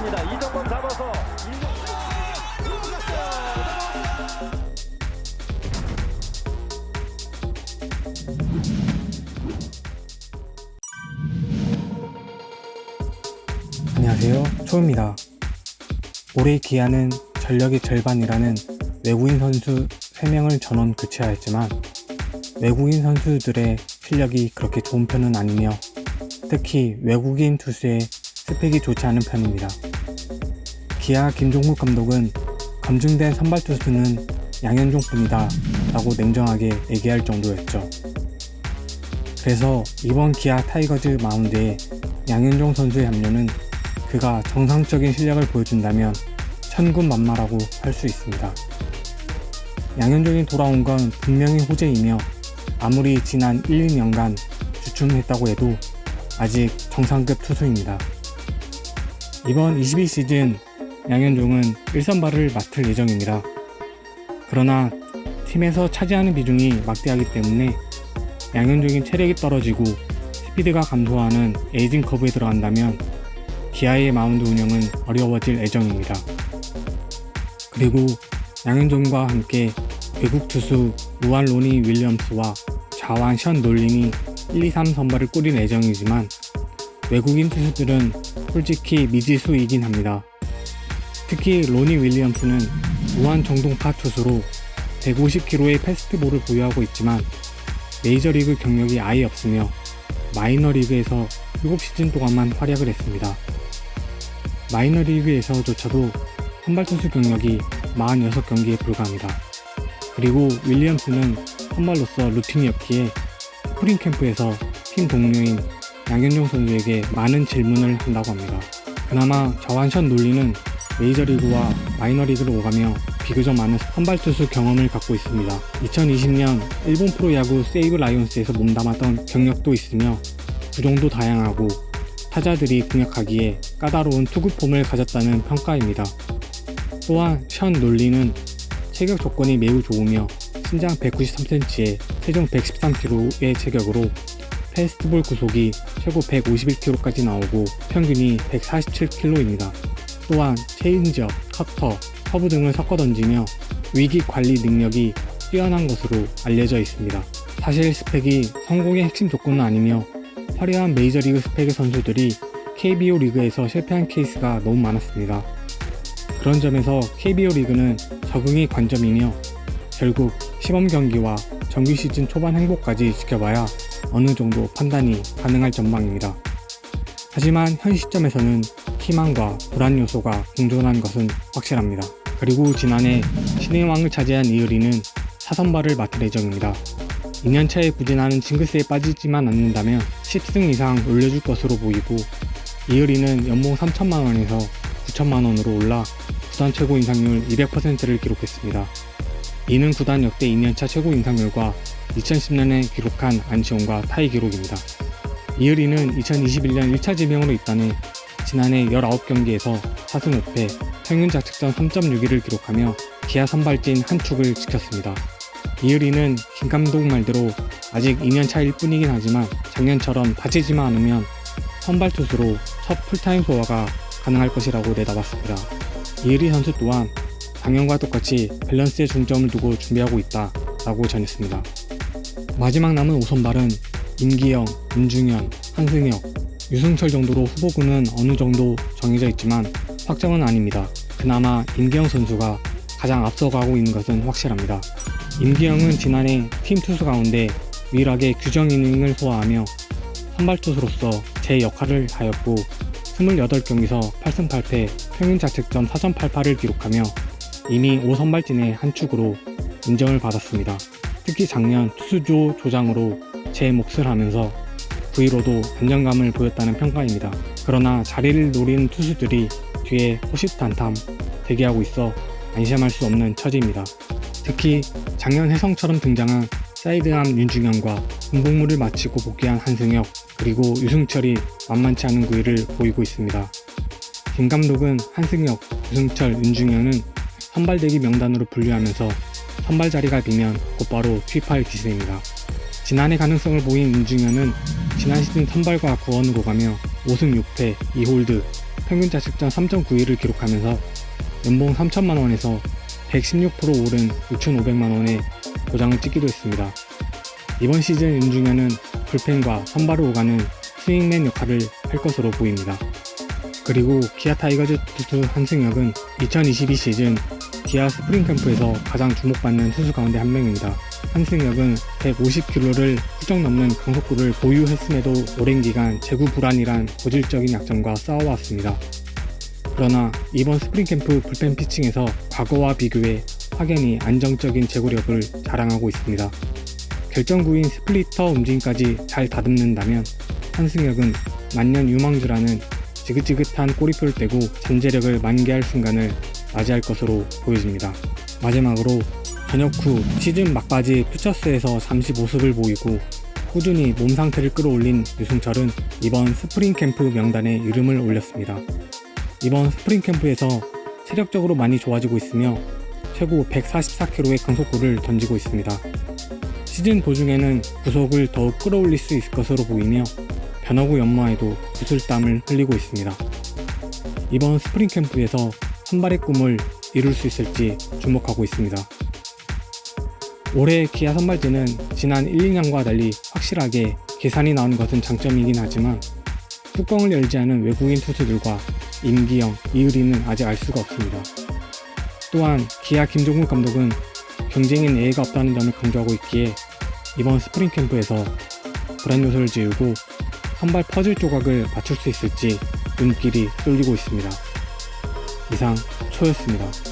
잡습니다. 이정범 잡아서 안녕하세요, 초입니다. 올해 기아는 전력의 절반이라는 외국인 선수 3명을 전원 교체하였지만 외국인 선수들의 실력이 그렇게 좋은 편은 아니며 특히 외국인 투수의 스펙이 좋지 않은 편입니다. 기아 김종국 감독은 검증된 선발 투수는 양현종 뿐이다 라고 냉정하게 얘기할 정도였죠. 그래서 이번 기아 타이거즈 마운드에 양현종 선수의 합류는 그가 정상적인 실력을 보여준다면 천군만마라고 할 수 있습니다. 양현종이 돌아온 건 분명히 호재이며 아무리 지난 1, 2년간 주춤했다고 해도 아직 정상급 투수입니다. 이번 22시즌 양현종은 1선발을 맡을 예정입니다. 그러나 팀에서 차지하는 비중이 막대하기 때문에 양현종이 체력이 떨어지고 스피드가 감소하는 에이징 커브에 들어간다면 기아의 마운드 운영은 어려워질 예정입니다. 그리고 양현종과 함께 외국 투수 우한 로니 윌리엄스와 좌완 션 놀링이 1, 2, 3 선발을 꾸릴 예정이지만 외국인 투수들은 솔직히 미지수이긴 합니다. 특히 로니 윌리엄스는 우한 정동파 투수로 150km의 패스트볼을 보유하고 있지만 메이저리그 경력이 아예 없으며 마이너리그에서 7시즌 동안만 활약을 했습니다. 마이너리그에서조차도 선발 투수 경력이 46경기에 불과합니다. 그리고 윌리엄스는 선발로서 루틴이었기에 스프링 캠프에서 팀 동료인 양현종 선수에게 많은 질문을 한다고 합니다. 그나마 좌완션 놀리는 메이저리그와 마이너리그를 오가며 비교적 많은 선발 투수 경험을 갖고 있습니다. 2020년 일본 프로야구 세이브 라이온스에서 몸담았던 경력도 있으며 구종도 다양하고 타자들이 공략하기에 까다로운 투구 폼을 가졌다는 평가입니다. 또한 션 놀리는 체격 조건이 매우 좋으며 신장 193cm에 체중 113kg의 체격으로 패스트볼 구속이 최고 151km까지 나오고 평균이 147km입니다. 또한 체인지업, 커터, 커브 등을 섞어 던지며 위기 관리 능력이 뛰어난 것으로 알려져 있습니다. 사실 스펙이 성공의 핵심 조건은 아니며 화려한 메이저리그 스펙의 선수들이 KBO 리그에서 실패한 케이스가 너무 많았습니다. 그런 점에서 KBO 리그는 적응이 관점이며 결국 시범 경기와 정규 시즌 초반 행보까지 지켜봐야 어느 정도 판단이 가능할 전망입니다. 하지만 현 시점에서는 희망과 불안 요소가 공존한 것은 확실합니다. 그리고 지난해 신의 왕을 차지한 이의리는 4선발을 맡을 예정입니다. 2년차에 부진하는 징크스에 빠지지만 않는다면 10승 이상 올려줄 것으로 보이고 이의리는 연봉 3천만원에서 9천만원으로 올라 구단 최고 인상률 200%를 기록했습니다. 이는 구단 역대 2년차 최고 인상률과 2010년에 기록한 안치홍과 타이 기록입니다. 이의리는 2021년 1차 지명으로 입단해 지난해 19경기에서 4승 5패, 평균 자책점 3.61을 기록하며 기아 선발진 한 축을 지켰습니다. 이의리는 김 감독 말대로 아직 2년차일 뿐이긴 하지만 작년처럼 다치지만 않으면 선발 투수로 첫 풀타임 소화가 가능할 것이라고 내다봤습니다. 이의리 선수 또한 작년과 똑같이 밸런스에 중점을 두고 준비하고 있다 라고 전했습니다. 마지막 남은 5선발은 임기영, 윤중현, 한승혁, 유승철 정도로 후보군은 어느 정도 정해져 있지만 확정은 아닙니다. 그나마 임기영 선수가 가장 앞서가고 있는 것은 확실합니다. 임기영은 지난해 팀 투수 가운데 유일하게 규정 이닝을 소화하며 선발 투수로서 제 역할을 하였고 28경기에서 8승 8패, 평균 자책점 4.88을 기록하며 이미 5선발진의 한 축으로 인정을 받았습니다. 특히 작년 투수조 조장으로 제 몫을 하면서 V로도 안정감을 보였다는 평가입니다. 그러나 자리를 노리는 투수들이 뒤에 호시탄탐 대기하고 있어 안심할 수 없는 처지입니다. 특히 작년 혜성처럼 등장한 사이드암 윤중현과 공복무를 마치고 복귀한 한승혁 그리고 유승철이 만만치 않은 구위를 보이고 있습니다. 김 감독은 한승혁, 유승철, 윤중현은 선발대기 명단으로 분류하면서 선발 자리가 비면 곧바로 투입할 기세입니다. 지난해 가능성을 보인 윤중현은 지난 시즌 선발과 구원으로 가며 5승 6패, 2홀드, 평균 자책점 3.91을 기록하면서 연봉 3천만원에서 116% 오른 6,500만원의 도장을 찍기도 했습니다. 이번 시즌 윤중현은 불펜과 선발을 오가는 스윙맨 역할을 할 것으로 보입니다. 그리고 기아 타이거즈 투수 한승혁은 2022 시즌 기아 스프링 캠프에서 가장 주목받는 투수 가운데 한 명입니다. 한승혁은 150km를 훌쩍 넘는 강속구를 보유했음에도 오랜 기간 제구 불안이란 고질적인 약점과 싸워왔습니다. 그러나 이번 스프링 캠프 불펜 피칭에서 과거와 비교해 확연히 안정적인 제구력을 자랑하고 있습니다. 결정구인 스플리터 움직임까지 잘 다듬는다면 한승혁은 만년 유망주라는 지긋지긋한 꼬리표를 떼고 잠재력을 만개할 순간을 맞이할 것으로 보여집니다. 마지막으로 전역 후 시즌 막바지 퓨처스에서 잠시 모습을 보이고 꾸준히 몸 상태를 끌어올린 유승철은 이번 스프링 캠프 명단에 이름을 올렸습니다. 이번 스프링 캠프에서 체력적으로 많이 좋아지고 있으며 최고 144km의 강속구를 던지고 있습니다. 시즌 도중에는 구속을 더욱 끌어올릴 수 있을 것으로 보이며 변화구 연마에도 구슬땀을 흘리고 있습니다. 이번 스프링 캠프에서 선발의 꿈을 이룰 수 있을지 주목하고 있습니다. 올해 기아 선발진은 지난 1, 2년과 달리 확실하게 계산이 나온 것은 장점이긴 하지만 뚜껑을 열지 않은 외국인 투수들과 임기영, 이의리는 아직 알 수가 없습니다. 또한 기아 김종국 감독은 경쟁엔 예의가 없다는 점을 강조하고 있기에 이번 스프링 캠프에서 불안 요소를 지우고 선발 퍼즐 조각을 맞출 수 있을지 눈길이 쏠리고 있습니다. 이상 초였습니다.